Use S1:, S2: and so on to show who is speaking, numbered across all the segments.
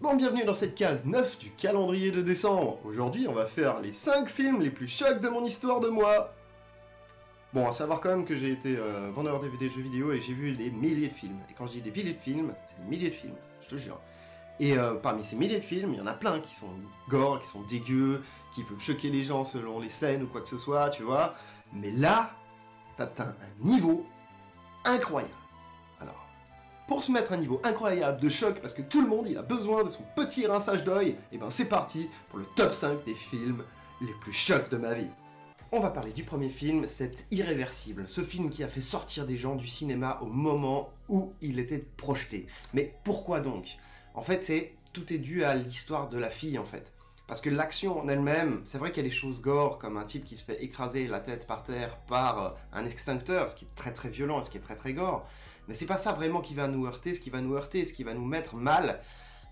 S1: Bon, bienvenue dans cette case 9 du calendrier de décembre. Aujourd'hui, on va faire les 5 films les plus chocs de mon histoire de moi. Bon, à savoir quand même que j'ai été vendeur DVD jeux vidéo et j'ai vu des milliers de films. Et quand je dis des milliers de films, c'est des milliers de films, je te jure. Et parmi ces milliers de films, il y en a plein qui sont gore, qui sont dégueux, qui peuvent choquer les gens selon les scènes ou quoi que ce soit, tu vois. Mais là, t'atteins un niveau incroyable. Alors, pour se mettre à un niveau incroyable de choc, parce que tout le monde il a besoin de son petit rinçage d'œil, et ben c'est parti pour le top 5 des films les plus chocs de ma vie. On va parler du premier film, c'est Irréversible, ce film qui a fait sortir des gens du cinéma au moment où il était projeté. Mais pourquoi donc? En fait, tout est dû à l'histoire de la fille en fait. Parce que l'action en elle-même, c'est vrai qu'il y a des choses gore, comme un type qui se fait écraser la tête par terre par un extincteur, ce qui est très très violent, ce qui est très très gore. Mais c'est pas ça vraiment qui va nous heurter, ce qui va nous mettre mal,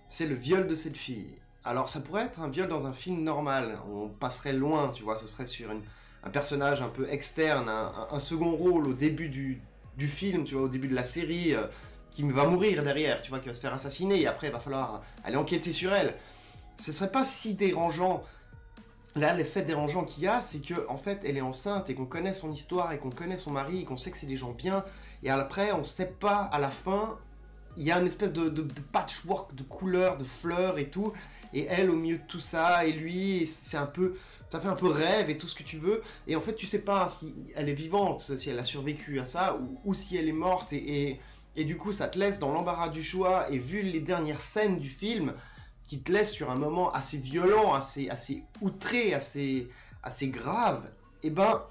S1: c'est le viol de cette fille. Alors ça pourrait être un viol dans un film normal, on passerait loin, tu vois, ce serait sur un personnage un peu externe, un second rôle au début du film, tu vois, au début de la série, qui va mourir derrière, tu vois, qui va se faire assassiner, et après il va falloir aller enquêter sur elle. Ce serait pas si dérangeant. Là, l'effet dérangeant qu'il y a, c'est que en fait, elle est enceinte et qu'on connaît son histoire et qu'on connaît son mari et qu'on sait que c'est des gens bien. Et après, on sait pas, à la fin, il y a une espèce de patchwork de couleurs, de fleurs et tout. Et elle, au milieu de tout ça, et lui, c'est un peu, ça fait un peu rêve et tout ce que tu veux. Et en fait, tu sais pas si elle est vivante, si elle a survécu à ça, ou si elle est morte. Et du coup, ça te laisse dans l'embarras du choix. Et vu les dernières scènes du film, qui te laisse sur un moment assez violent, assez outré, assez grave, et ben,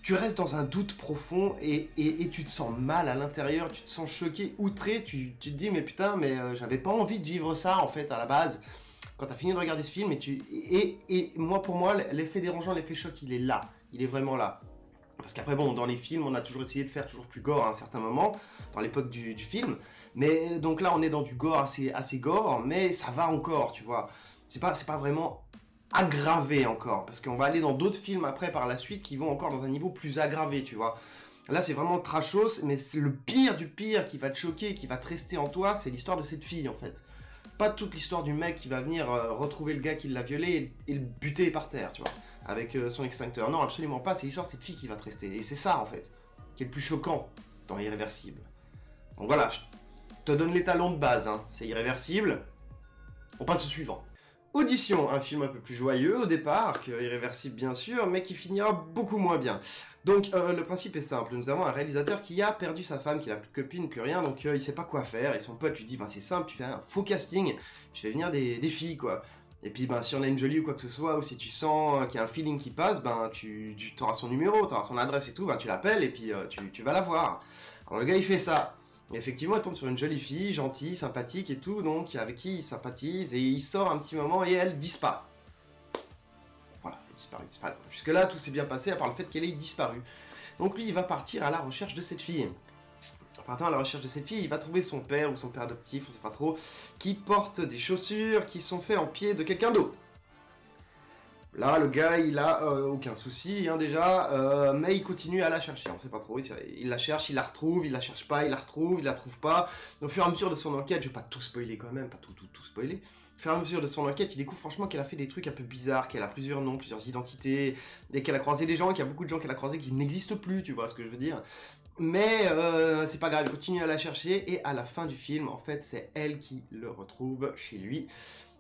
S1: tu restes dans un doute profond et tu te sens mal à l'intérieur, tu te sens choqué, outré, tu te dis mais putain, mais j'avais pas envie de vivre ça en fait à la base. Quand t'as fini de regarder ce film et moi pour moi l'effet dérangeant, l'effet choc, il est là, il est vraiment là. Parce qu'après, bon, dans les films, on a toujours essayé de faire toujours plus gore à un certain moment, dans l'époque du film. Mais donc là, on est dans du gore assez gore, mais ça va encore, tu vois. C'est pas vraiment aggravé encore, parce qu'on va aller dans d'autres films après, par la suite, qui vont encore dans un niveau plus aggravé, tu vois. Là, c'est vraiment trashos, mais c'est le pire du pire qui va te choquer, qui va te rester en toi, c'est l'histoire de cette fille, en fait. Pas toute l'histoire du mec qui va venir retrouver le gars qui l'a violé et le buter par terre, tu vois, avec son extincteur. Non, absolument pas, c'est l'histoire de cette fille qui va te rester. Et c'est ça, en fait, qui est le plus choquant dans Irréversible. Donc voilà, je te donne les talons de base, hein. C'est Irréversible. On passe au suivant. Audition, un film un peu plus joyeux au départ, que Irréversible bien sûr, mais qui finira beaucoup moins bien. Donc le principe est simple, nous avons un réalisateur qui a perdu sa femme, qui n'a plus de copine, plus rien, donc il sait pas quoi faire, et son pote lui dit, bah c'est simple, tu fais un faux casting, tu fais venir des filles quoi. Et puis ben si on a une jolie ou quoi que ce soit, ou si tu sens qu'il y a un feeling qui passe, ben tu auras son numéro, tu auras son adresse et tout, ben tu l'appelles et puis tu vas la voir. Alors le gars il fait ça. Et effectivement, il tombe sur une jolie fille, gentille, sympathique et tout, donc avec qui il sympathise, et il sort un petit moment et elle disparaît. Voilà, elle disparaît. Jusque-là, tout s'est bien passé, à part le fait qu'elle ait disparu. Donc lui, il va partir à la recherche de cette fille. En partant à la recherche de cette fille, il va trouver son père ou son père adoptif, on sait pas trop, qui porte des chaussures qui sont faites en pied de quelqu'un d'autre. Là, le gars, il a aucun souci, hein, déjà, mais il continue à la chercher, on sait pas trop, il la cherche, il la retrouve, il la cherche pas, il la retrouve, il la trouve pas. Au fur et à mesure de son enquête, je vais pas tout spoiler quand même, pas tout spoiler. Au fur et à mesure de son enquête, il découvre franchement qu'elle a fait des trucs un peu bizarres, qu'elle a plusieurs noms, plusieurs identités, et qu'elle a croisé des gens, qu'il y a beaucoup de gens qu'elle a croisés qui n'existent plus, tu vois ce que je veux dire. Mais c'est pas grave, il continue à la chercher, et à la fin du film, en fait, c'est elle qui le retrouve chez lui.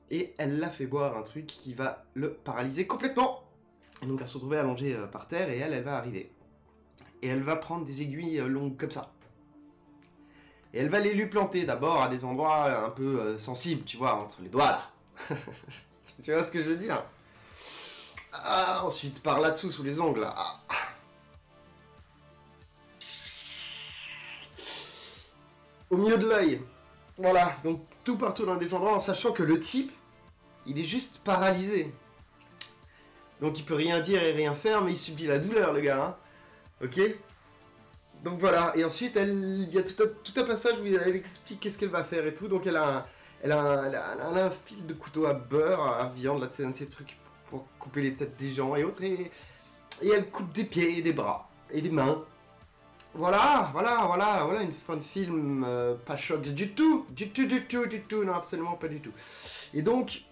S1: Et elle l'a fait boire un truc qui va le paralyser complètement. Et donc elle se retrouvait allongée par terre et elle va arriver. Et elle va prendre des aiguilles longues comme ça. Et elle va les lui planter d'abord à des endroits un peu sensibles, tu vois, entre les doigts là. Tu vois ce que je veux dire? Ah, ensuite par là-dessous, sous les ongles là. Ah. Au milieu de l'œil. Voilà, donc tout partout dans des endroits en sachant que le type, il est juste paralysé. Donc il peut rien dire et rien faire, mais il subit la douleur, le gars, hein. Ok? Donc voilà, et ensuite, il y a tout un passage où elle explique qu'est-ce qu'elle va faire et tout, donc elle a un fil de couteau à beurre, à viande, là, tu sais, un de ces trucs pour couper les têtes des gens et autres, et elle coupe des pieds et des bras, et des mains. voilà une fin de film pas choc du tout, non, absolument pas du tout. Et donc,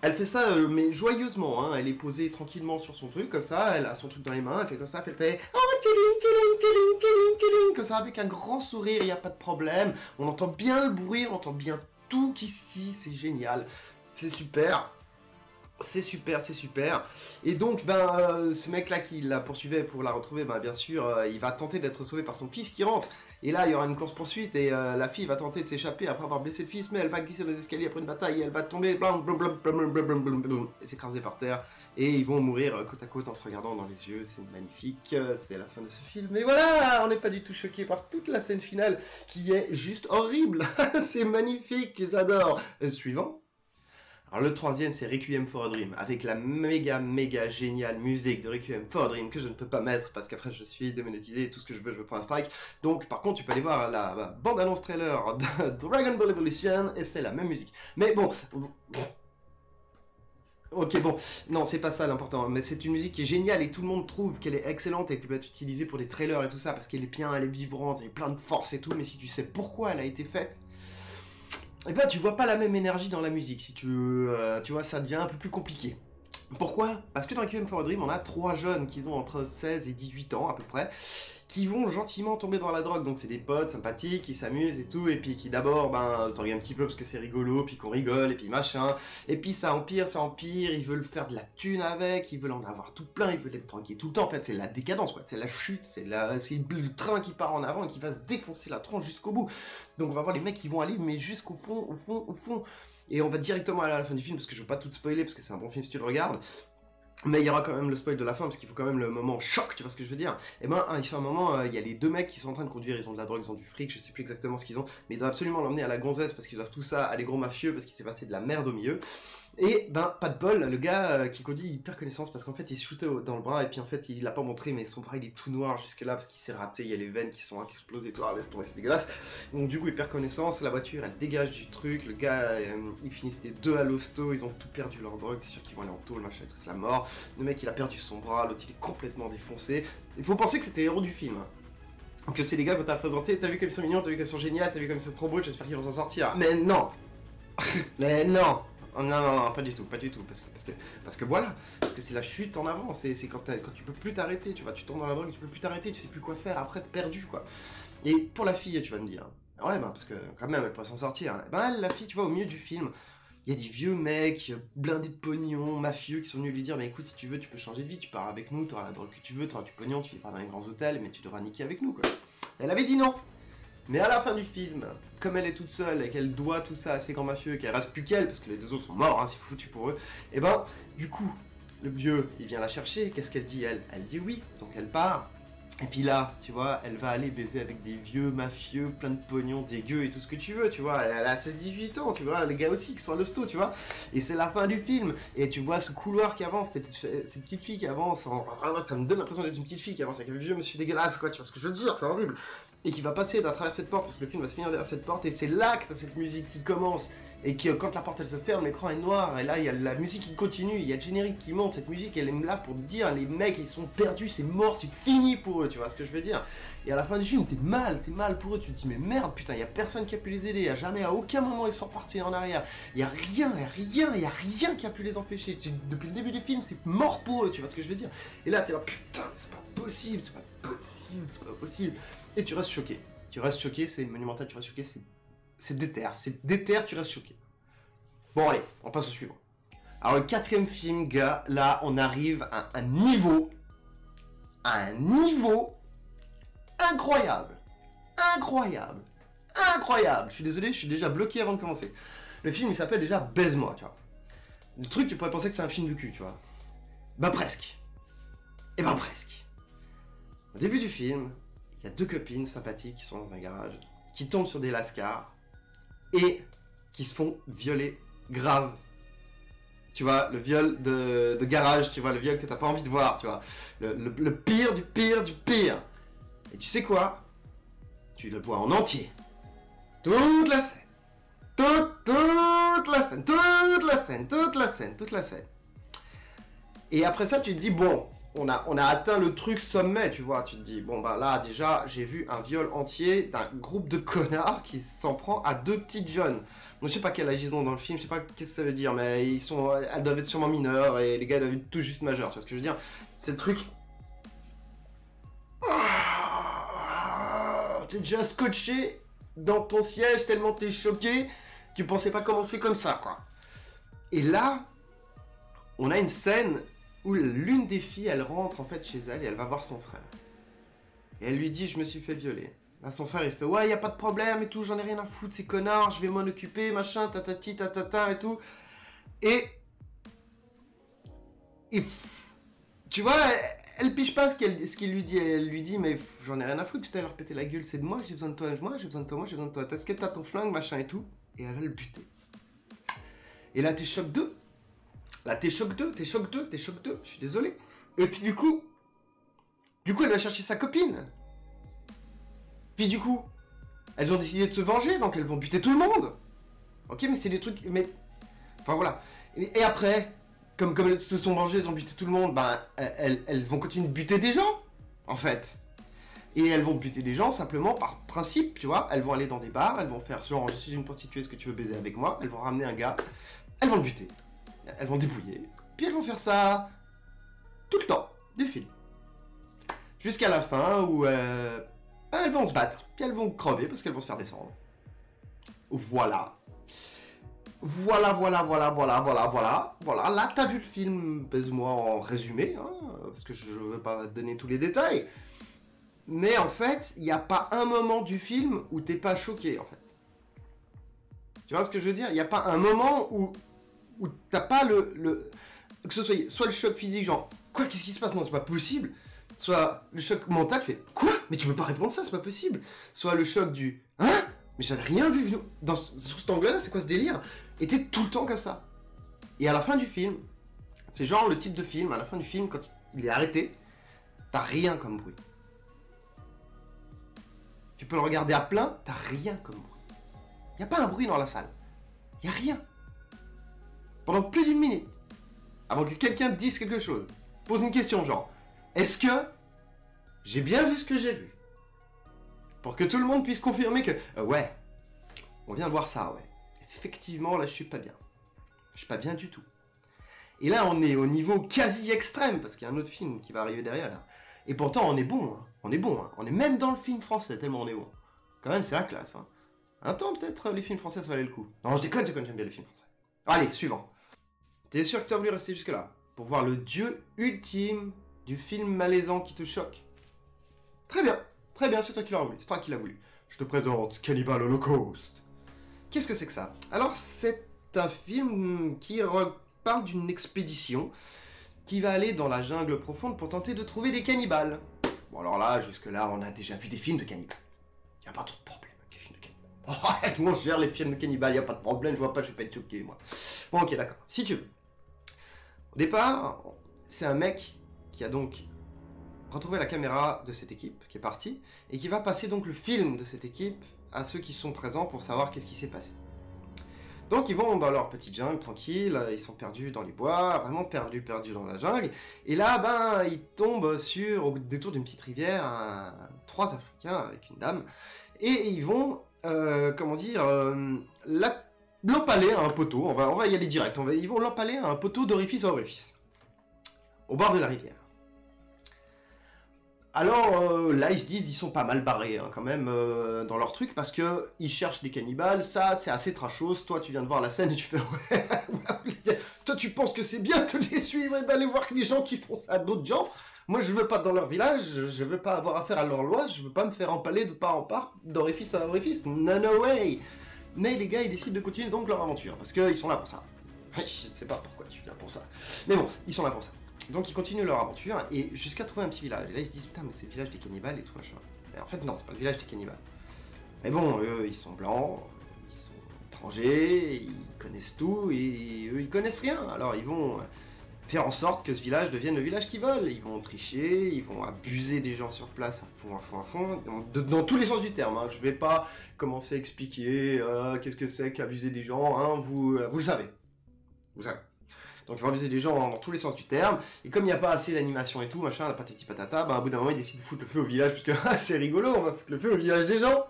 S1: elle fait ça, mais joyeusement, hein. Elle est posée tranquillement sur son truc, comme ça, elle a son truc dans les mains, elle fait comme ça, elle fait « Oh, tiling, comme ça, avec un grand sourire, il n'y a pas de problème. On entend bien le bruit, on entend bien tout ici, c'est génial, c'est super. C'est super. Et donc, ce mec-là qui la poursuivait pour la retrouver, bien sûr, il va tenter d'être sauvé par son fils qui rentre. Et là, il y aura une course-poursuite et la fille va tenter de s'échapper après avoir blessé le fils, mais elle va glisser dans les escaliers après une bataille et elle va tomber, et s'écraser par terre. Et ils vont mourir côte à côte en se regardant dans les yeux. C'est magnifique, c'est la fin de ce film. Mais voilà, on n'est pas du tout choqué par toute la scène finale qui est juste horrible. C'est magnifique, j'adore. Suivant. Alors le troisième, c'est Requiem for a Dream, avec la méga géniale musique de Requiem for a Dream que je ne peux pas mettre parce qu'après je suis démonétisé et tout ce que je veux prendre un strike. Donc par contre tu peux aller voir la bande-annonce trailer de Dragon Ball Evolution et c'est la même musique. Mais bon... Ok, bon, non, c'est pas ça l'important, mais c'est une musique qui est géniale et tout le monde trouve qu'elle est excellente et qu'elle peut être utilisée pour des trailers et tout ça parce qu'elle est bien, elle est vivante, elle est plein de force et tout, mais si tu sais pourquoi elle a été faite, et tu vois pas la même énergie dans la musique, si tu vois, ça devient un peu plus compliqué. Pourquoi? Parce que dans Requiem for a Dream, on a 3 jeunes qui ont entre 16 et 18 ans à peu près, qui vont gentiment tomber dans la drogue, donc c'est des potes sympathiques, qui s'amusent et tout, et puis qui d'abord, se droguent un petit peu parce que c'est rigolo, puis qu'on rigole, et puis machin, et puis ça empire, ils veulent faire de la thune avec, ils veulent en avoir tout plein, ils veulent être drogués tout le temps, en fait c'est la décadence quoi, c'est la chute, c'est le train qui part en avant et qui va se défoncer la tronche jusqu'au bout. Donc on va voir les mecs qui vont aller, mais jusqu'au fond, au fond, et on va directement aller à la fin du film, parce que je veux pas tout spoiler, parce que c'est un bon film si tu le regardes. Mais il y aura quand même le spoil de la fin, parce qu'il faut quand même le moment choc, tu vois ce que je veux dire? Et il fait un moment, il y a les 2 mecs qui sont en train de conduire, ils ont de la drogue, ils ont du fric, je sais plus exactement ce qu'ils ont, mais ils doivent absolument l'emmener à la gonzesse, parce qu'ils doivent tout ça à des gros mafieux, parce qu'il s'est passé de la merde au milieu. Et pas de bol, le gars qui conduit, il perd connaissance parce qu'en fait il se shootait dans le bras et puis en fait il l'a pas montré mais son bras il est tout noir jusque là parce qu'il s'est raté, il y a les veines qui sont explosées et tout, laisse tomber, c'est dégueulasse. Donc du coup il perd connaissance, la voiture elle dégage du truc, le gars ils finissent les 2 à l'hosto, ils ont tout perdu leur drogue, c'est sûr qu'ils vont aller en tôle, machin, tout c'est la mort. Le mec il a perdu son bras, l'autre il est complètement défoncé. Il faut penser que c'était les héros du film. Donc c'est les gars qu'on t'a présenté, t'as vu comme ils sont mignons, t'as vu comme ils sont géniaux, t'as vu comme ils sont trop beaux, j'espère qu'ils vont s'en sortir. Mais non. Mais non. Oh, non, pas du tout, parce que voilà, parce que c'est la chute en avant, c'est quand tu peux plus t'arrêter, tu vois, tu tombes dans la drogue, tu peux plus t'arrêter, tu sais plus quoi faire, après t'es perdu, quoi. Et pour la fille, tu vas me dire, ouais, parce que quand même, elle pourrait s'en sortir, elle, la fille, tu vois, au milieu du film, il y a des vieux mecs, blindés de pognon, mafieux, qui sont venus lui dire, écoute, si tu veux, tu peux changer de vie, tu pars avec nous, t'auras la drogue que tu veux, t'auras du pognon, tu vivras dans les grands hôtels, mais tu devras niquer avec nous, quoi. Elle avait dit non. Mais à la fin du film, comme elle est toute seule et qu'elle doit tout ça à ces grands mafieux, qu'elle reste plus qu'elle, parce que les 2 autres sont morts, hein, c'est foutu pour eux, et du coup, le vieux, il vient la chercher, qu'est-ce qu'elle dit elle? Elle dit oui, donc elle part, et puis là, tu vois, elle va aller baiser avec des vieux mafieux, plein de pognon, dégueux et tout ce que tu veux, tu vois, elle a 16-18 ans, tu vois, les gars aussi qui sont à l'hosto, tu vois, et c'est la fin du film, et tu vois ce couloir qui avance, ces petites filles qui avancent, ça me donne l'impression d'être une petite fille qui avance avec un vieux monsieur dégueulasse, quoi, tu vois ce que je veux dire, c'est horrible. Et qui va passer à travers cette porte, parce que le film va se finir derrière cette porte, et c'est là que t'as cette musique qui commence, et que quand la porte elle se ferme, l'écran est noir, et là il y a la musique qui continue, il y a le générique qui monte, cette musique elle est là pour te dire, les mecs ils sont perdus, c'est mort, c'est fini pour eux, tu vois ce que je veux dire. Et à la fin du film, t'es mal pour eux, tu te dis mais merde, putain, il y a personne qui a pu les aider, il y a jamais, à aucun moment ils sont repartis en arrière, il y a rien qui a pu les empêcher, depuis le début du film, c'est mort pour eux, tu vois ce que je veux dire. Et là t'es là, putain, c'est pas possible. Et tu restes choqué, c'est monumental, tu restes choqué, c'est déter, tu restes choqué. Bon allez, on passe au suivant. Alors le 4e film, gars, là on arrive à un niveau incroyable. Je suis désolé, je suis déjà bloqué avant de commencer. Le film il s'appelle déjà Baise-moi, tu vois. Le truc tu pourrais penser que c'est un film de cul, tu vois. Presque. Presque. Au début du film, il y a 2 copines sympathiques qui sont dans un garage, qui tombent sur des lascars, et qui se font violer grave. Tu vois, le viol de garage, tu vois, le viol que t'as pas envie de voir, tu vois. Le pire du pire. Et tu sais quoi? Tu le vois en entier. Toute la scène. Toute la scène. Et après ça, tu te dis, bon, on a atteint le truc sommet, tu vois. Tu te dis, bon, bah là, déjà, j'ai vu un viol entier d'un groupe de connards qui s'en prend à 2 petites jeunes. Donc, je sais pas quel âge ils ont dans le film, je sais pas qu'est-ce que ça veut dire, mais elles doivent être sûrement mineures et les gars doivent être tout juste majeurs, tu vois ce que je veux dire? C'est le truc. T'es déjà scotché dans ton siège tellement t'es choqué, tu pensais pas commencer comme ça, quoi. Et là, on a une scène où l'une des filles, elle rentre en fait chez elle et elle va voir son frère. Et elle lui dit, je me suis fait violer. Là, son frère, il fait, ouais, y a pas de problème et tout, j'en ai rien à foutre, ces connards, je vais m'en occuper, machin, tatati, tatata et tout. Et tu vois, elle pige pas ce qu'il lui dit. Elle lui dit, mais j'en ai rien à foutre, tu t'as leur péter la gueule, c'est de moi, j'ai besoin de toi, moi, j'ai besoin de toi, moi, j'ai besoin de toi. Est-ce que t'as ton flingue, machin et tout? Et elle va le buter. Et là, t'es choc 2. Là, t'es choc 2, je suis désolé. Et puis du coup, elle va chercher sa copine. Puis du coup, elles ont décidé de se venger, donc elles vont buter tout le monde. Ok, mais c'est des trucs... Mais... Enfin, voilà. Et après, comme elles se sont vengées, elles ont buté tout le monde, ben, elles vont continuer de buter des gens, en fait. Et elles vont buter des gens simplement par principe, tu vois. Elles vont aller dans des bars, elles vont faire genre, je suis une prostituée, est-ce que tu veux baiser avec moi? Elles vont ramener un gars, elles vont le buter. Elles vont débrouiller. Puis elles vont faire ça tout le temps du film. Jusqu'à la fin où elles vont se battre. Puis elles vont crever parce qu'elles vont se faire descendre. Voilà. Voilà. Là, t'as vu le film, baise-moi en résumé, hein, parce que je veux pas te donner tous les détails. Mais en fait, il n'y a pas un moment du film où t'es pas choqué, en fait. Tu vois ce que je veux dire? Il n'y a pas un moment où t'as pas que ce soit le choc physique, genre, quoi, qu'est-ce qui se passe? Non, c'est pas possible. Soit le choc mental fait, quoi? Mais tu peux pas répondre ça, c'est pas possible. Soit le choc du, hein? Mais j'avais rien vu sur cet angle-là, c'est quoi ce délire? Et t'es tout le temps comme ça. Et à la fin du film, c'est genre le type de film, à la fin du film, quand il est arrêté, t'as rien comme bruit. Tu peux le regarder à plein, t'as rien comme bruit. Y a pas un bruit dans la salle. Y a rien. Pendant plus d'1 minute, avant que quelqu'un te dise quelque chose, pose une question genre, est-ce que j'ai bien vu ce que j'ai vu? Pour que tout le monde puisse confirmer que, ouais, on vient de voir ça, ouais. Effectivement, là, je suis pas bien. Je suis pas bien du tout. Et là, on est au niveau quasi extrême, parce qu'il y a un autre film qui va arriver derrière, là. Et pourtant, on est bon, hein. On est bon, hein. On est même dans le film français, tellement on est bon. Quand même, c'est la classe, hein. Un temps, peut-être, les films français, ça valait le coup. Non, je déconne, j'aime bien les films français. Allez, suivant. T'es sûr que t'as voulu rester jusque-là? Pour voir le dieu ultime du film malaisant qui te choque? Très bien, c'est toi qui l'as voulu, c'est toi qui l'as voulu. Je te présente Cannibal Holocaust. Qu'est-ce que c'est que ça? Alors, c'est un film qui parle d'une expédition qui va aller dans la jungle profonde pour tenter de trouver des cannibales. Bon, alors là, jusque-là, on a déjà vu des films de cannibales. Y a pas trop de problème avec les films de cannibales. Oh, arrête, moi, je gère les films de cannibales, y a pas de problème, je vois pas, je vais pas être choqué, moi. Bon, ok, d'accord, si tu veux. Au départ, c'est un mec qui a donc retrouvé la caméra de cette équipe, qui est partie, et qui va passer donc le film de cette équipe à ceux qui sont présents pour savoir qu'est-ce qui s'est passé. Donc ils vont dans leur petite jungle, tranquille, ils sont perdus dans les bois, vraiment perdus dans la jungle, et là, ben, ils tombent au détour d'une petite rivière, 3 Africains avec une dame, et ils vont, l'empaler à un poteau, on va y aller direct, ils vont l'empaler à un poteau d'orifice à orifice, au bord de la rivière. Alors là, ils se disent, ils sont pas mal barrés hein, quand même dans leur truc parce que ils cherchent des cannibales. Ça, c'est assez trashos. Toi, tu viens de voir la scène et tu fais ouais. Toi, tu penses que c'est bien de les suivre et d'aller voir les gens qui font ça à d'autres gens. Moi, je veux pas dans leur village. Je veux pas avoir affaire à leur loi. Je veux pas me faire empaler de part en part, d'orifice à orifice. No way. Mais les gars, ils décident de continuer donc leur aventure parce qu'ils sont là pour ça. Je sais pas pourquoi tu viens pour ça. Mais bon, ils sont là pour ça. Donc ils continuent leur aventure et jusqu'à trouver un petit village. Et là ils se disent putain mais c'est le village des cannibales et tout machin. Mais en fait non, c'est pas le village des cannibales. Mais bon, eux ils sont blancs, ils sont étrangers, ils connaissent tout et eux ils connaissent rien. Alors ils vont faire en sorte que ce village devienne le village qu'ils veulent. Ils vont tricher, ils vont abuser des gens sur place à fond, dans tous les sens du terme. Hein. Je vais pas commencer à expliquer qu'est-ce que c'est qu'abuser des gens, hein. Vous le savez. Vous savez. Donc ils vont abuser des gens dans tous les sens du terme. Et comme il n'y a pas assez d'animation et tout, machin, la patati patata, bah, à bout d'un moment ils décident de foutre le feu au village, parce que c'est rigolo, on va foutre le feu au village des gens.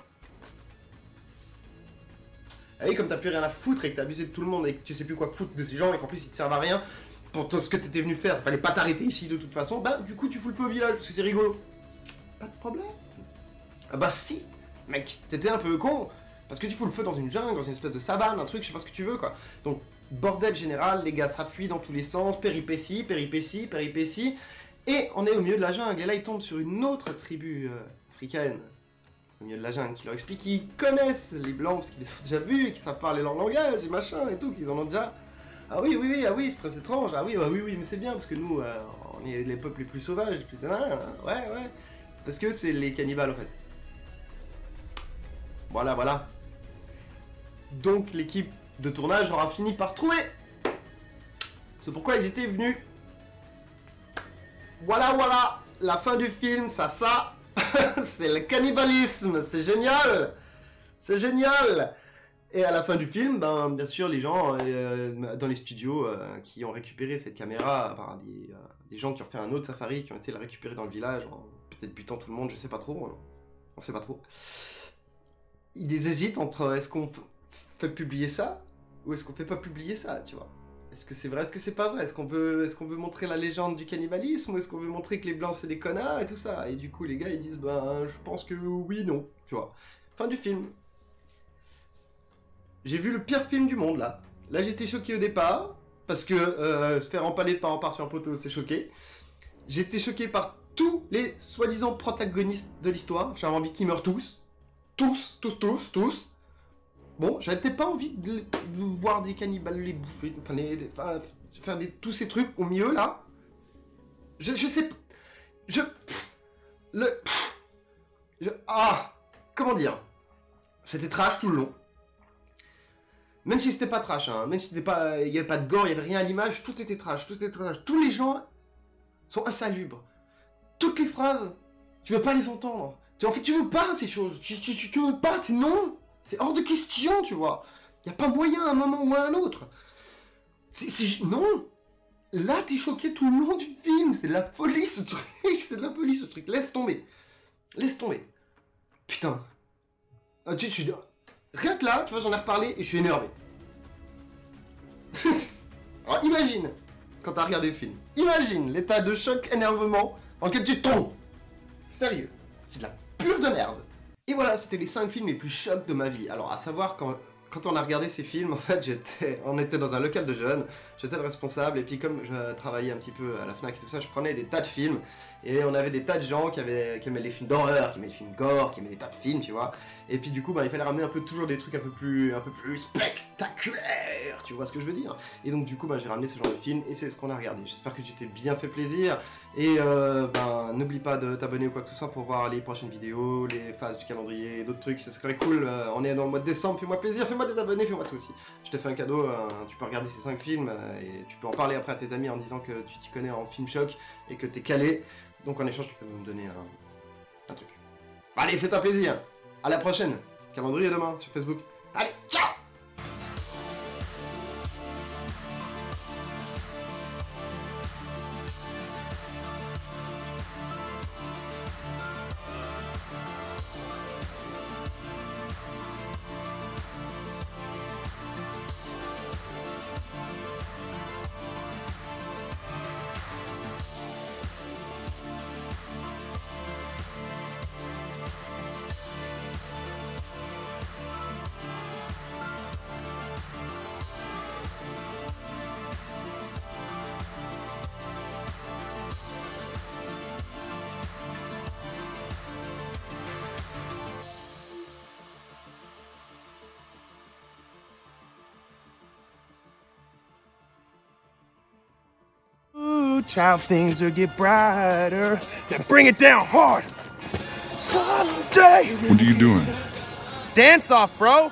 S1: Ah oui, comme t'as plus rien à foutre et que t'as abusé de tout le monde et que tu sais plus quoi foutre de ces gens et qu'en plus ils te servent à rien pour tout ce que t'étais venu faire, fallait pas t'arrêter ici de toute façon, bah du coup tu fous le feu au village parce que c'est rigolo. Pas de problème. Ah bah si, mec, t'étais un peu con. Parce que tu fous le feu dans une jungle, dans une espèce de savane, un truc, je sais pas ce que tu veux quoi. Donc, bordel général, les gars, ça fuit dans tous les sens, péripéties, péripéties, péripéties. Et on est au milieu de la jungle, et là ils tombent sur une autre tribu africaine, au milieu de la jungle, qui leur explique qu'ils connaissent les blancs, parce qu'ils les ont déjà vus, et qu'ils savent parler leur langage, et machin, et tout, qu'ils en ont déjà... Ah oui, oui, oui, ah oui, c'est très étrange, ah oui, bah, oui, oui, mais c'est bien, parce que nous, on est les peuples les plus sauvages, les plus... ouais, ouais, parce que c'est les cannibales, en fait. Voilà, voilà. Donc l'équipe de tournage aura fini par trouver. C'est pourquoi ils étaient venus. Voilà, voilà. La fin du film, ça. C'est le cannibalisme. C'est génial. C'est génial. Et à la fin du film, ben, bien sûr, les gens dans les studios qui ont récupéré cette caméra, enfin, des gens qui ont fait un autre safari, qui ont été la récupérer dans le village, peut-être butant tout le monde, je sais pas trop. On sait pas trop. Ils hésitent entre est-ce qu'on fait publier ça ou est-ce qu'on fait pas publier ça, tu vois. Est-ce que c'est vrai, est-ce que c'est pas vrai, est-ce qu'on veut montrer la légende du cannibalisme ou est-ce qu'on veut montrer que les blancs c'est des connards et tout ça. Et du coup les gars ils disent ben je pense que oui, non, tu vois. Fin du film. J'ai vu le pire film du monde là. Là j'étais choqué au départ parce que se faire empaler de part en part sur un poteau c'est choqué. J'étais choqué par tous les soi-disant protagonistes de l'histoire. J'avais envie qu'ils meurent tous. Tous. Bon, j'avais peut-être pas envie de voir des cannibales les bouffer, enfin, faire tous ces trucs au milieu, là. Je sais pas... Comment dire? C'était trash tout le long. Même si c'était pas trash, hein, même si c'était pas... Il y avait pas de gore, il y avait rien à l'image, tout était trash. Tous les gens sont insalubres. Toutes les phrases, tu veux pas les entendre. En fait, tu veux pas ces choses. Tu veux pas, non. C'est hors de question, tu vois. Y a pas moyen à un moment ou à un autre. Non. Là, t'es choqué tout le long du film. C'est de la folie, ce truc. C'est de la folie, ce truc. Laisse tomber. Putain. Rien que là, tu vois, j'en ai reparlé et je suis énervé. Alors, imagine, quand t'as regardé le film. Imagine l'état de choc, énervement dans lequel tu tombes. Sérieux. C'est de la pure de merde. Et voilà, c'était les 5 films les plus chocs de ma vie. Alors, à savoir, quand on a regardé ces films, en fait, on était dans un local de jeunes, j'étais le responsable, et puis comme je travaillais un petit peu à la FNAC et tout ça, je prenais des tas de films, et on avait des tas de gens qui aimaient les films d'horreur, qui aimaient les films gore, qui aimaient des tas de films, tu vois. Et puis du coup, bah, il fallait ramener toujours des trucs un peu plus spectaculaires, tu vois ce que je veux dire. Et donc du coup, bah, j'ai ramené ce genre de film, et c'est ce qu'on a regardé. J'espère que tu t'es bien fait plaisir, et ben, n'oublie pas de t'abonner ou quoi que ce soit pour voir les prochaines vidéos, les phases du calendrier, et d'autres trucs, ce serait cool. On est dans le mois de décembre, fais-moi plaisir, fais-moi des abonnés, fais-moi tout aussi. Je te fais un cadeau, tu peux regarder ces 5 films, et tu peux en parler après à tes amis en disant que tu t'y connais en film choc, et que t'es calé. Donc en échange, tu peux me donner un truc. Allez, fais-toi plaisir. À la prochaine. Calendrier demain sur Facebook. Allez, ciao!
S2: Child, things will get brighter. Then bring it down hard. Someday.
S3: What are you doing?
S2: Dance off, bro.